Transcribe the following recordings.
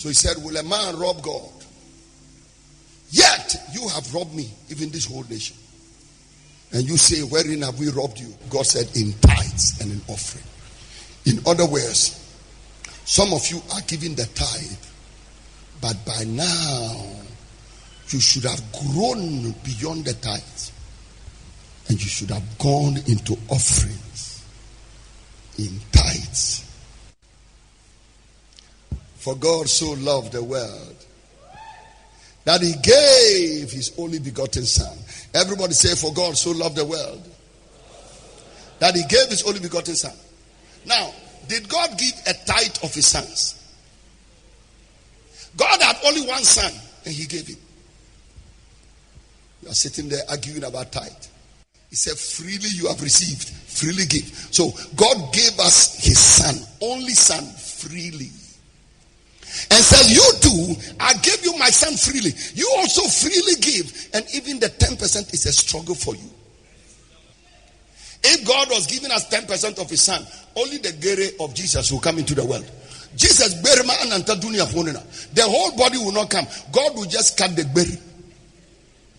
So he said, will a man rob God? Yet you have robbed me, even this whole nation. And you say, wherein have we robbed you? God said, in tithes and in offering. In other words, some of you are giving the tithe, but by now you should have grown beyond the tithes, and you should have gone into offerings in tithes. For God so loved the world that he gave his only begotten son. Everybody say, for God so loved the world that he gave his only begotten son. Now, did God give a tithe of his sons? God had only one son and he gave him. You are sitting there arguing about tithe. He said, freely you have received, freely give. So God gave us his son, only son, freely. And said, you too, I gave you my son freely. You also freely give. And even the 10% is a struggle for you. If God was giving us 10% of his son, only the gere of Jesus will come into the world. Jesus, the whole body will not come. God will just cut the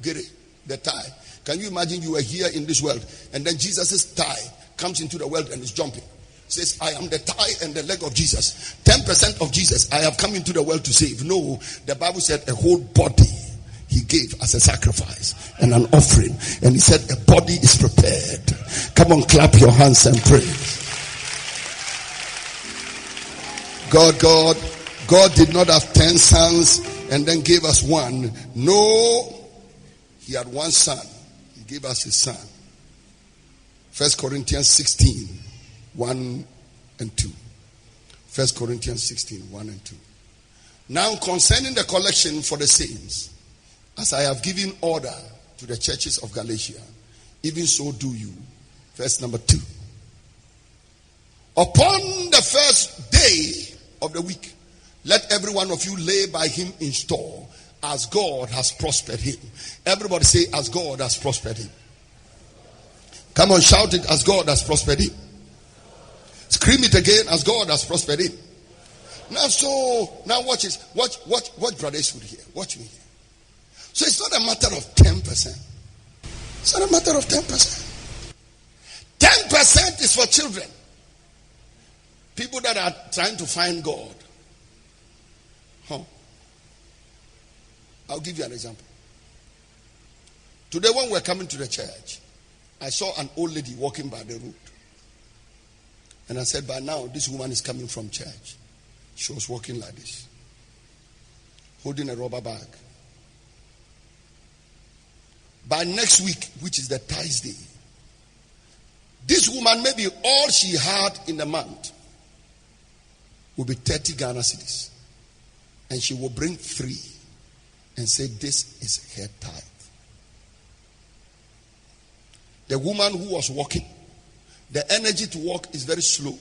gere, the thigh. Can you imagine you were here in this world and then Jesus' thigh comes into the world and is jumping? Says, I am the thigh and the leg of Jesus. 10% of Jesus, I have come into the world to save. No, the Bible said a whole body he gave as a sacrifice and an offering. And he said a body is prepared. Come on, clap your hands and pray. God did not have 10 sons and then gave us one. No, he had one son. He gave us his son. 1 Corinthians 16, 1 and 2. 1 Corinthians 16, 1 and 2. Now concerning the collection for the saints, as I have given order to the churches of Galatia, even so do you. Verse number 2. Upon the first day of the week, let every one of you lay by him in store, as God has prospered him. Everybody say, as God has prospered him. Come on, shout it, as God has prospered him. Scream it again, as God has prospered him. Now watch this. Watch Brother Eastwood here. Watch me here. So it's not a matter of 10%. It's not a matter of 10%. 10% is for children. People that are trying to find God. I'll give you an example. Today when we're coming to the church, I saw an old lady walking by the road. And I said, by now, this woman is coming from church. She was walking like this, holding a rubber bag. By next week, which is the Tithe, this woman, maybe all she had in the month will be 30 Ghana cedis. And she will bring 3 and say, this is her tithe. The woman who was walking, the energy to walk is very slow.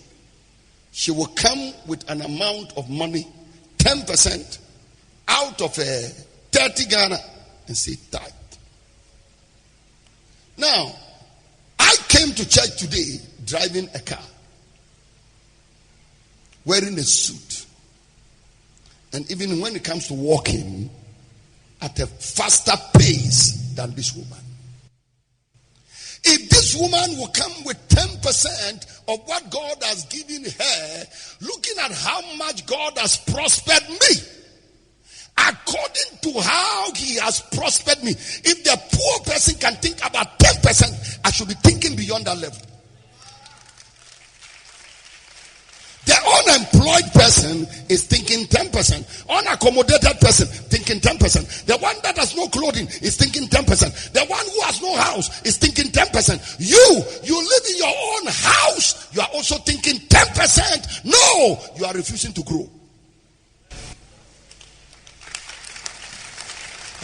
She will come with an amount of money, 10% out of 30 Ghana and say tithe. Now, I came to church today driving a car, wearing a suit. And even when it comes to walking, at a faster pace than this woman. If this woman will come with 10% of what God has given her, looking at how much God has prospered me, according to how he has prospered me, if the poor person can think about 10%, I should be thinking beyond that level. The unemployed person is thinking 10%. Unaccommodated person thinking 10%. The one that has no clothing is thinking 10%. The one who has no house is thinking 10%. You live in your own house. You are also thinking 10%. No, you are refusing to grow.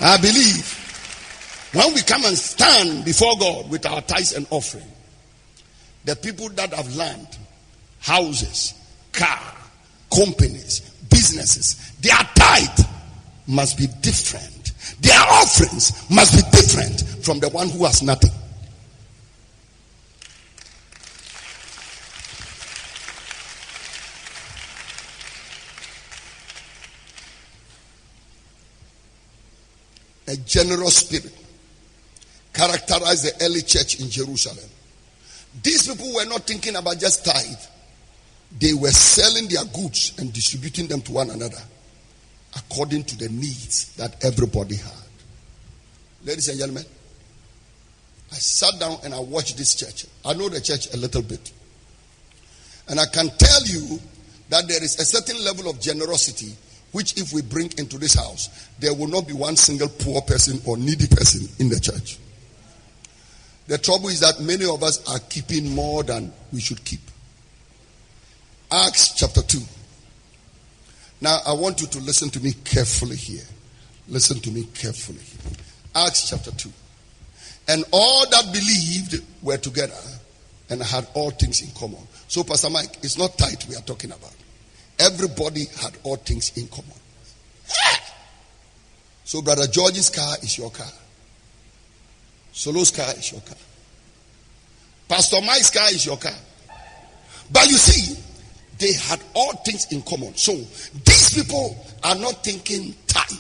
I believe when we come and stand before God with our tithes and offering, the people that have land, houses, car, companies, businesses, their tithe must be different. Their offerings must be different from the one who has nothing. a generous spirit characterized the early church in Jerusalem. These people were not thinking about just tithe. They were selling their goods and distributing them to one another according to the needs that everybody had. Ladies and gentlemen, I sat down and I watched this church. I know the church a little bit. And I can tell you that there is a certain level of generosity which if we bring into this house, there will not be one single poor person or needy person in the church. The trouble is that many of us are keeping more than we should keep. Acts chapter 2. Now I want you to listen to me carefully here. Listen to me carefully. Acts chapter 2. And all that believed were together and had all things in common. So Pastor Mike, it's not tithe we are talking about. Everybody had all things in common. So Brother George's car is your car. Solo's car is your car. Pastor Mike's car is your car. But you see, they had all things in common. So these people are not thinking tithe.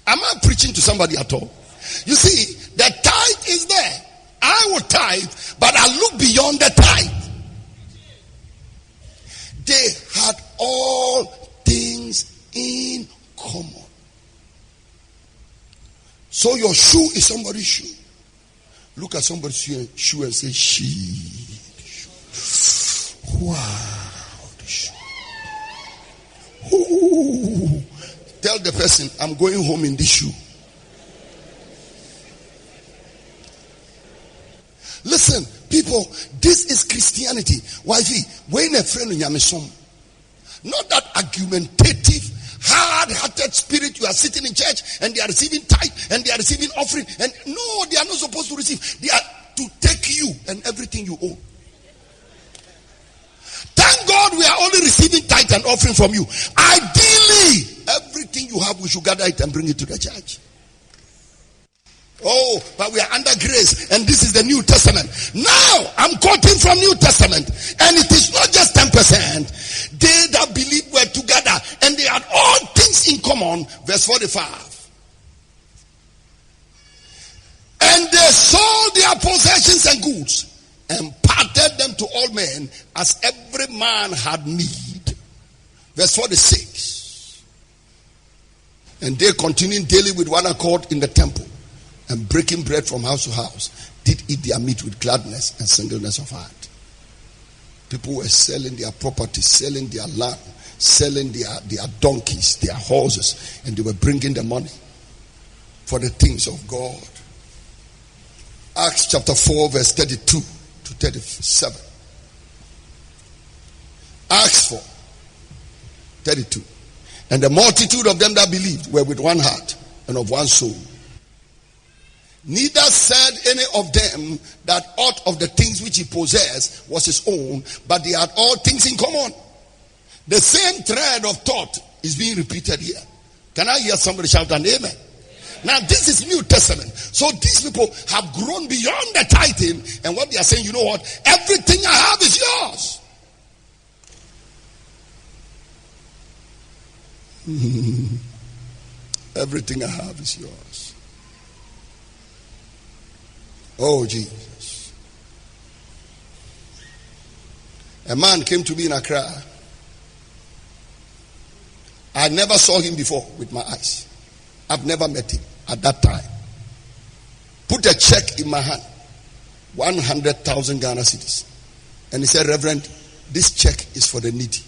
Am I preaching to somebody at all? You see, the tithe is there. I will tithe, but I look beyond the tithe. They had all things in common. So your shoe is somebody's shoe. Look at somebody's shoe and say, she. Wow, the shoe. Ooh. Tell the person, I'm going home in this shoe. Listen, people, this is Christianity. Wifey, when a friend in Yamisom, not that argumentative, hard-hearted spirit. You are sitting in church and they are receiving tithe and they are receiving offering. And no, they are not supposed to receive. They are to take you and everything you own. Thank God we are only receiving tithe and offering from you. Ideally, everything you have, we should gather it and bring it to the church. Oh, but we are under grace and this is the New Testament. Now, I'm quoting from New Testament and it is not just 10%. They that believe were together and they had all things in common. Verse 45. And they sold their possessions and goods and parted them to all men as every man had need. Verse 46. And they continued daily with one accord in the temple, and breaking bread from house to house, did eat their meat with gladness and singleness of heart. People were selling their property, selling their land, selling their donkeys, their horses, and they were bringing the money for the things of God. Acts chapter 4 verse 32 to 37. Acts 4 32. And the multitude of them that believed were with one heart and of one soul. Neither said any of them that aught of the things which he possessed was his own, but they had all things in common. The same thread of thought is being repeated here. Can I hear somebody shout an amen? Now this is New Testament. So these people have grown beyond the tithing, and what they are saying, you know what? Everything I have is yours. Everything I have is yours. Oh, Jesus. A man came to me in Accra. I never saw him before with my eyes. I've never met him at that time. Put a check in my hand. 100,000 Ghana cedis. And he said, Reverend, this check is for the needy.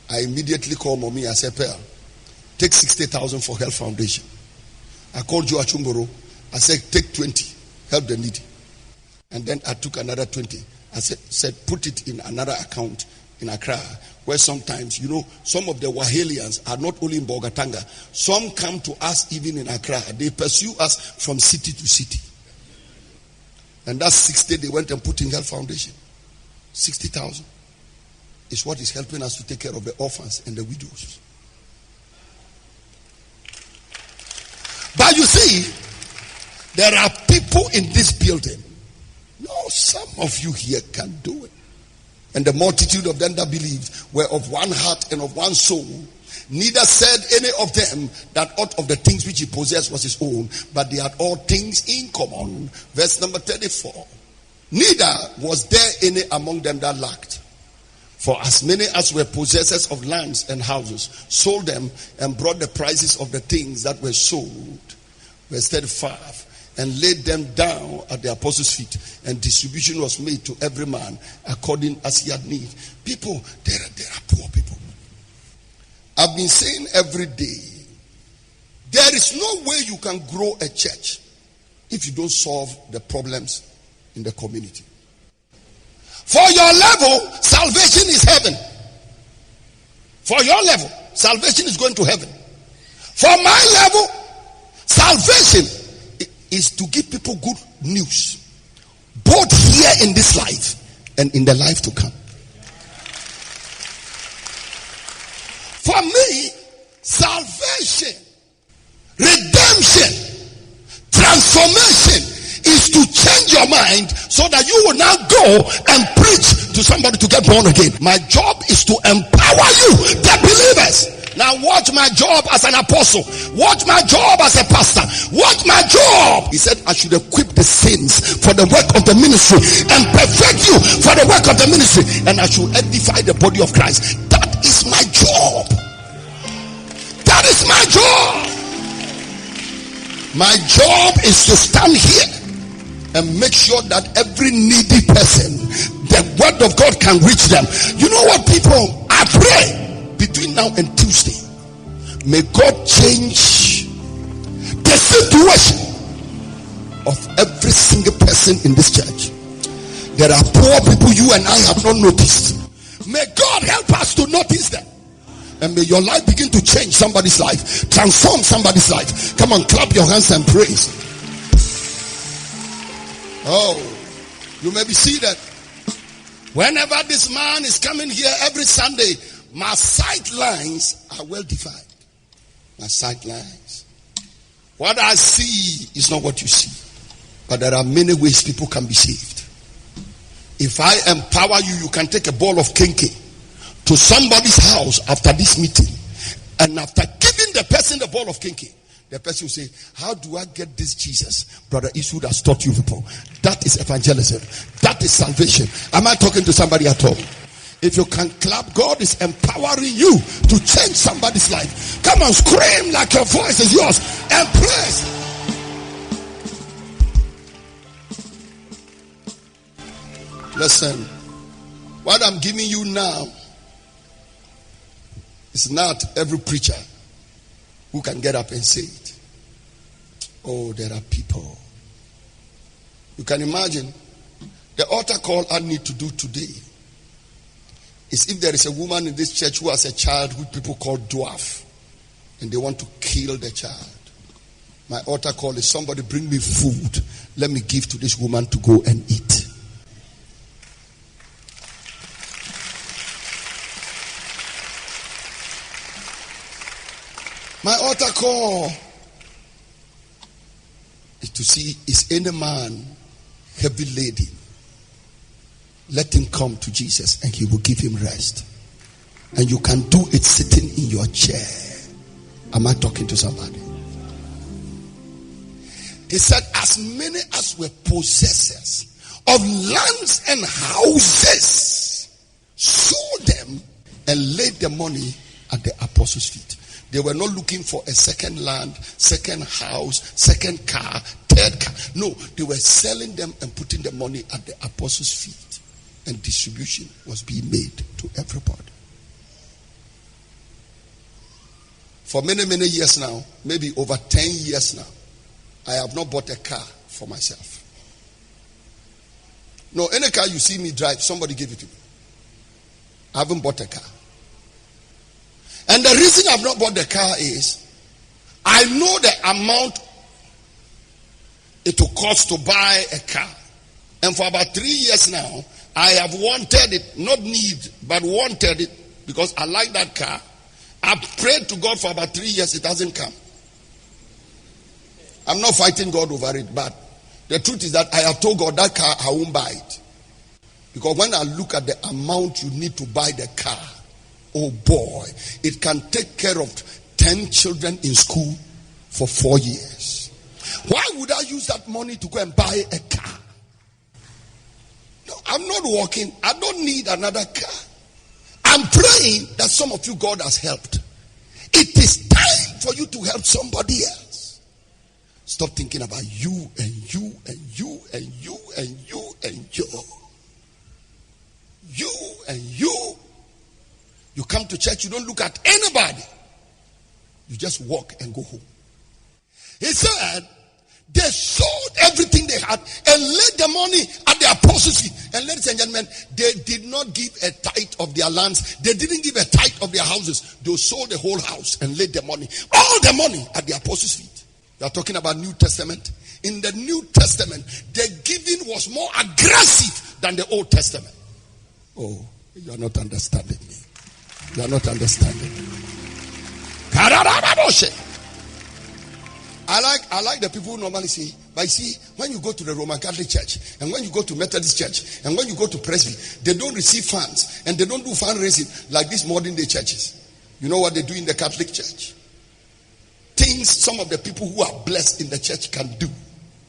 I immediately called Mommy. I said, Pearl, take 60,000 for Health Foundation. I called Joe Achumboro. I said, take 20, help the needy. And then I took another 20. I said, put it in another account in Accra, where sometimes, you know, some of the Wahelians are not only in Bogatanga. Some come to us even in Accra. They pursue us from city to city. And that 60 they went and put in Health Foundation. 60,000 is what is helping us to take care of the orphans and the widows. But you see, there are people in this building. No, some of you here can do it. And the multitude of them that believed were of one heart and of one soul. Neither said any of them that aught of the things which he possessed was his own, but they had all things in common. Verse number 34. Neither was there any among them that lacked. For as many as were possessors of lands and houses sold them and brought the prices of the things that were sold. Verse 35. And laid them down at the apostles' feet, and distribution was made to every man according as he had need. People, there are poor people. I've been saying every day, there is no way you can grow a church if you don't solve the problems in the community. For your level, salvation is heaven. For your level, salvation is going to heaven. For my level, salvation is to give people good news, both here in this life and in the life to come. For me, salvation, redemption, transformation is to change your mind so that you will now go and preach to somebody to get born again. My job is to empower you, the believers. Now watch my job as an apostle. Watch my job as a pastor. Watch my job. He said I should equip the saints for the work of the ministry and perfect you for the work of the ministry. And I should edify the body of Christ. That is my job. That is my job. My job is to stand here and make sure that every needy person, the word of God can reach them. You know what, people? I pray between now and Tuesday, may God change the situation of every single person in this church. There are poor people you and I have not noticed. May God help us to notice them. And may your life begin to change somebody's life, transform somebody's life. Come on, clap your hands and praise. Oh, you may be seated. Whenever this man is coming here every Sunday, my sight lines are well defined. My sight lines. What I see is not what you see. But there are many ways people can be saved. If I empower you, you can take a ball of kinky to somebody's house after this meeting. And after giving the person the ball of kinky, the person will say, how do I get this Jesus? Brother Eastwood has taught you people. That is evangelism. That is salvation. Am I talking to somebody at all? If you can clap, God is empowering you to change somebody's life. Come on, scream like your voice is yours and praise. Listen, what I'm giving you now is not every preacher who can get up and say it. Oh, there are people. You can imagine the altar call I need to do today is if there is a woman in this church who has a child who people call dwarf and they want to kill the child. My altar call is somebody bring me food. Let me give to this woman to go and eat. My altar call is to see, is any man heavy laden? Let him come to Jesus and he will give him rest. And you can do it sitting in your chair. Am I talking to somebody? He said, as many as were possessors of lands and houses sold them and laid the money at the apostles' feet. They were not looking for a second land, second house, second car, third car. No, they were selling them and putting the money at the apostles' feet. And distribution was being made to everybody. For many, many years now, maybe over 10 years now, I have not bought a car for myself. No, any car you see me drive, somebody gave it to me. I haven't bought a car. And the reason I've not bought the car is I know the amount it will cost to buy a car. And for about 3 years now, I have wanted it, not need, but wanted it because I like that car. I've prayed to God for about 3 years, it hasn't come. I'm not fighting God over it, but the truth is that I have told God that car, I won't buy it. Because when I look at the amount you need to buy the car, Oh boy, it can take care of 10 children in school for 4 years. Why would I use that money to go and buy a car? No, I'm not working. I don't need another car. I'm praying that some of you God has helped. It is time for you to help somebody else. Stop thinking about you and you and you and you and you and you. You and you. You come to church, you don't look at anybody. You just walk and go home. He said, they sold everything they had and laid the money at the apostles' feet. And ladies and gentlemen, they did not give a tithe of their lands. They didn't give a tithe of their houses. They sold the whole house and laid the money, all the money, at the apostles' feet. You are talking about New Testament. In the New Testament, the giving was more aggressive than the Old Testament. Oh, you are not understanding me. You are not understanding me. I like the people who normally say, but you see, when you go to the Roman Catholic Church, and when you go to Methodist Church, and when you go to Presby, they don't receive funds, and they don't do fundraising like these modern day churches. You know what they do in the Catholic Church? Things some of the people who are blessed in the church can do.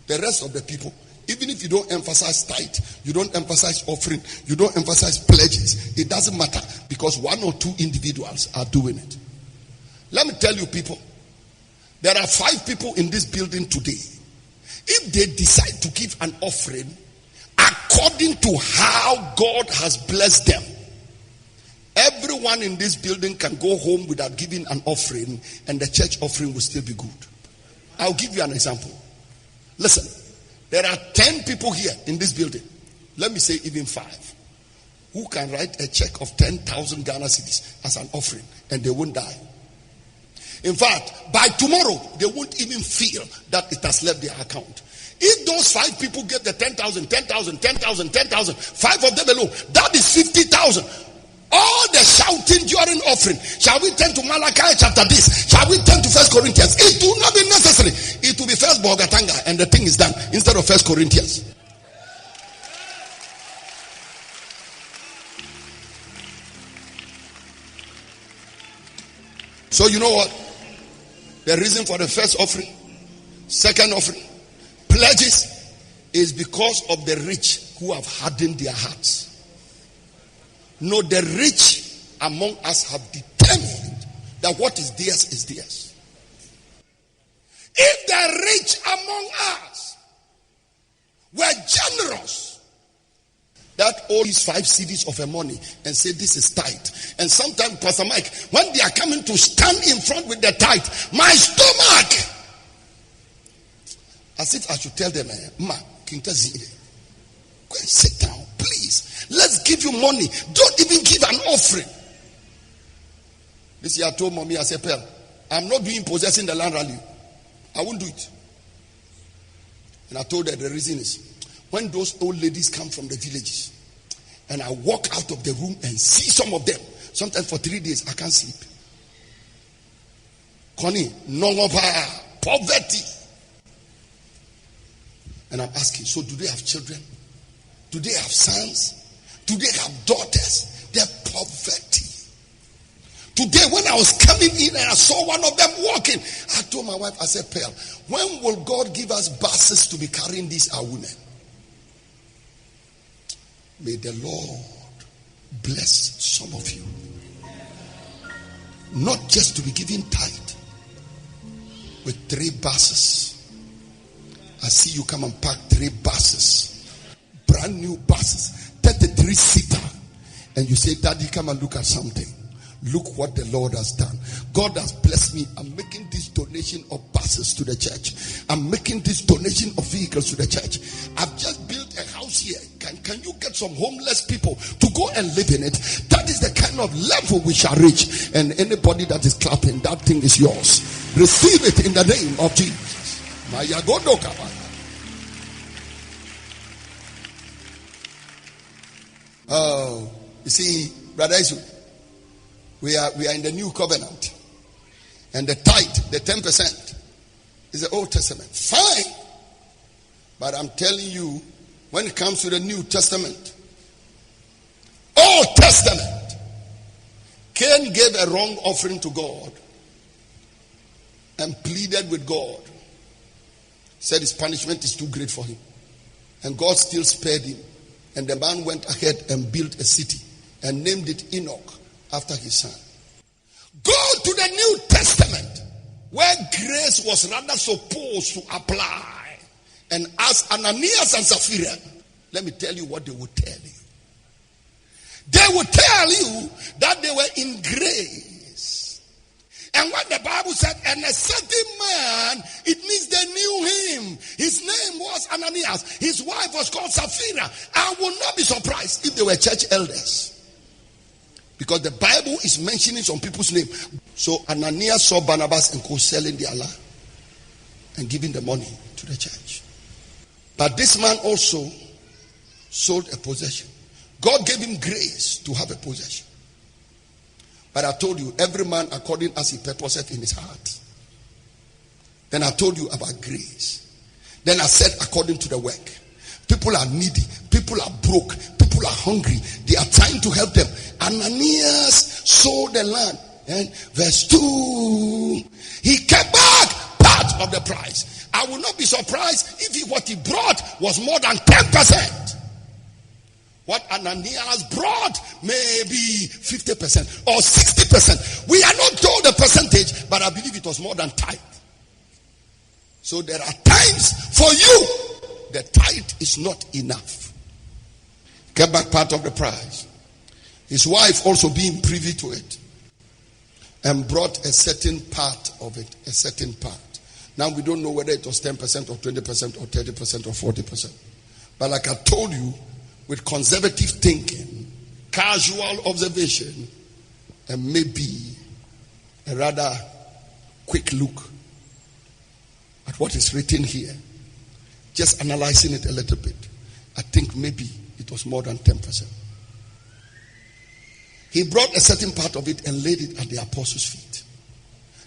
The rest of the people, even if you don't emphasize tithe, you don't emphasize offering, you don't emphasize pledges, it doesn't matter, because 1 or 2 individuals are doing it. Let me tell you, people, there are 5 people in this building today. If they decide to give an offering according to how God has blessed them, everyone in this building can go home without giving an offering, and the church offering will still be good. I'll give you an example. Listen, there are 10 people here in this building. Let me say even 5. Who can write a check of 10,000 Ghana cedis as an offering, and they won't die. In fact, by tomorrow, they won't even feel that it has left their account. If those 5 people get the 10,000, 10,000, 10,000, 10,000, 5 of them alone, that is 50,000. All the shouting during offering, shall we turn to Malachi chapter this? Shall we turn to 1 Corinthians? It will not be necessary. It will be first Bogatanga, and the thing is done, instead of 1 Corinthians. So you know what? The reason for the first offering, second offering, pledges, is because of the rich who have hardened their hearts. No, the rich among us have determined that what is theirs is theirs. If the rich among us were generous, that all these 5 cedis of a money and say this is tithe. And sometimes, Pastor Mike, when they are coming to stand in front with the tithe, my stomach, as if I should tell them, Ma, go and sit down, please. Let's give you money. Don't even give an offering. This year I told mommy, I said, Pearl, I'm not doing possessing the land rally. I won't do it. And I told her the reason is, when those old ladies come from the villages, and I walk out of the room and see some of them, sometimes for 3 days I can't sleep. Connie, no poverty. And I'm asking, so do they have children? Do they have sons? Do they have daughters? They're poverty. Today, when I was coming in and I saw one of them walking, I told my wife, I said, Pearl, when will God give us buses to be carrying these our women? May the Lord bless some of you. Not just to be given tithe with 3 buses. I see you come and park 3 buses, brand new buses, 33-seater, and you say, Daddy, come and look at something. Look what the Lord has done. God has blessed me. I'm making this donation of buses to the church. I'm making this donation of vehicles to the church. I've just built a house here. Can you get some homeless people to go and live in it? That is the kind of level we shall reach. And anybody that is clapping, that thing is yours. Receive it in the name of Jesus. Oh, you see, Brother Isu, we are in the new covenant, and the tithe, the 10%, is the Old Testament. Fine, but I'm telling you, when it comes to the New Testament, Old Testament, Cain gave a wrong offering to God and pleaded with God. Said his punishment is too great for him. And God still spared him. And the man went ahead and built a city and named it Enoch after his son. Go to the New Testament where grace was rather supposed to apply. And as Ananias and Sapphira, let me tell you what they would tell you. They would tell you that they were in grace. And when the Bible said, and a certain man, it means they knew him. His name was Ananias. His wife was called Sapphira. I will not be surprised if they were church elders. Because the Bible is mentioning some people's name. So Ananias saw Barnabas and co selling their land and giving the money to the church. But this man also sold a possession. God gave him grace to have a possession. But I told you, every man according as he purposeth in his heart. Then I told you about grace. Then I said according to the work. People are needy. People are broke. People are hungry. They are trying to help them. Ananias sold the land. And verse 2, he kept back part of the price. I will not be surprised if what he brought was more than 10%. What Ananias brought may be 50% or 60%. We are not told the percentage, but I believe it was more than tithe. So there are times for you, the tithe is not enough. Get back part of the price. His wife also being privy to it and brought a certain part of it, a certain part. Now we don't know whether it was 10% or 20% or 30% or 40%. But like I told you, with conservative thinking, casual observation, and maybe a rather quick look at what is written here, just analyzing it a little bit, I think maybe it was more than 10%. He brought a certain part of it and laid it at the apostles' feet.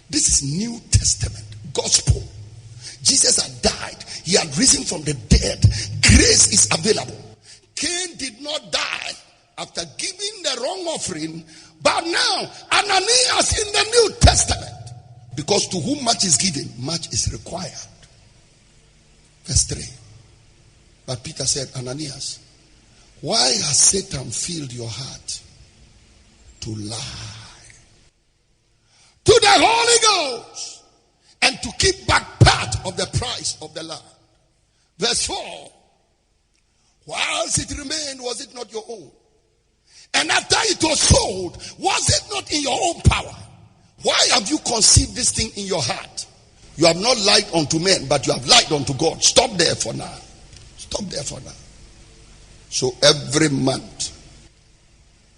This is New Testament, gospel. Jesus had died. He had risen from the dead. Grace is available. Cain did not die after giving the wrong offering, but now Ananias in the New Testament, because to whom much is given, much is required. Verse 3. But Peter said, Ananias, why has Satan filled your heart to lie to the Holy Ghost and to keep back part of the price of the land? Verse 4. Whilst it remained, was it not your own? And after it was sold, was it not in your own power? Why have you conceived this thing in your heart? You have not lied unto men, but you have lied unto God. Stop there for now. Stop there for now. So every month,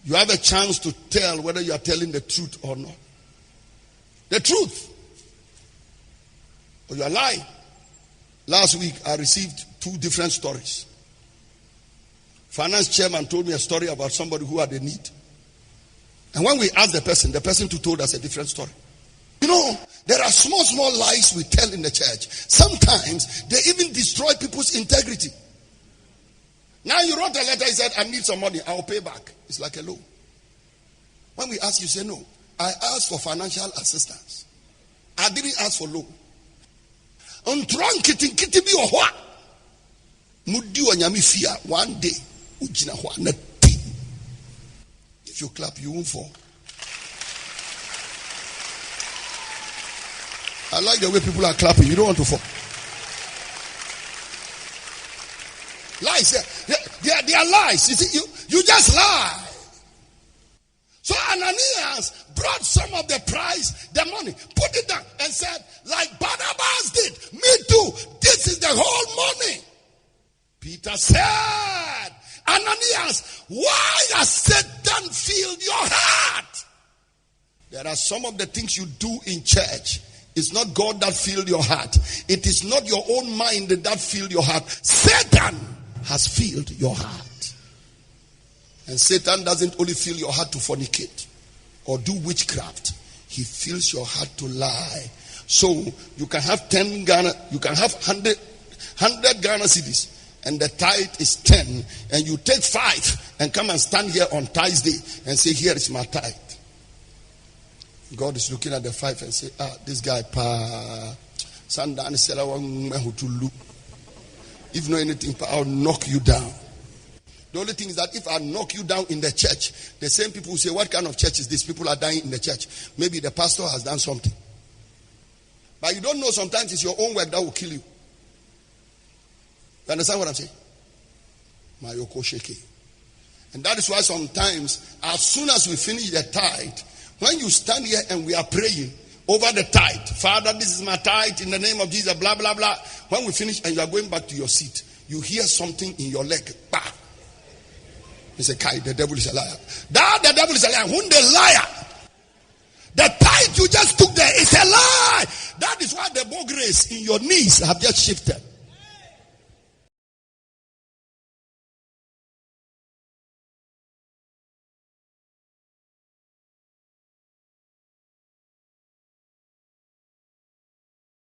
you have a chance to tell whether you are telling the truth or not. The truth. Or you are lying. Last week, I received 2 different stories. Finance chairman told me a story about somebody who had a need. And when we asked the person too told us a different story. You know, there are small lies we tell in the church. Sometimes they even destroy people's integrity. Now you wrote a letter, he said, I need some money, I'll pay back. It's like a loan. When we ask, you say, no, I asked for financial assistance. I didn't ask for loan. One day, if you clap, you won't fall. I like the way people are clapping. You don't want to fall. Lies. They are lies. You see, you just lie. So Ananias brought some of the price, the money, put it down and said, like Barnabas did, me too, this is the whole money. Peter said, Ananias, why has Satan filled your heart? There are some of the things you do in church. It's not God that filled your heart. It is not your own mind that filled your heart. Satan has filled your heart. And Satan doesn't only fill your heart to fornicate or do witchcraft. He fills your heart to lie. So you can have 10 Ghana, you can have 100 Ghana cedis. And the tithe is 10, and you take 5 and come and stand here on Tithe Day and say, here is my tithe. God is looking at the 5 and say, this guy, Sandan Sela. If you know anything, I'll knock you down. The only thing is that if I knock you down in the church, the same people who say, what kind of church is this? People are dying in the church. Maybe the pastor has done something. But you don't know, sometimes it's your own work that will kill you. You understand what I'm saying? Mayoko Sheke. And that is why sometimes, as soon as we finish the tithe, when you stand here and we are praying over the tithe, Father, this is my tithe in the name of Jesus, blah, blah, blah. When we finish and you are going back to your seat, you hear something in your leg. Bah! You say, Kai, the devil is a liar. That the devil is a liar. Who the liar? The tithe you just took there is a lie. That is why the bog race in your knees have just shifted.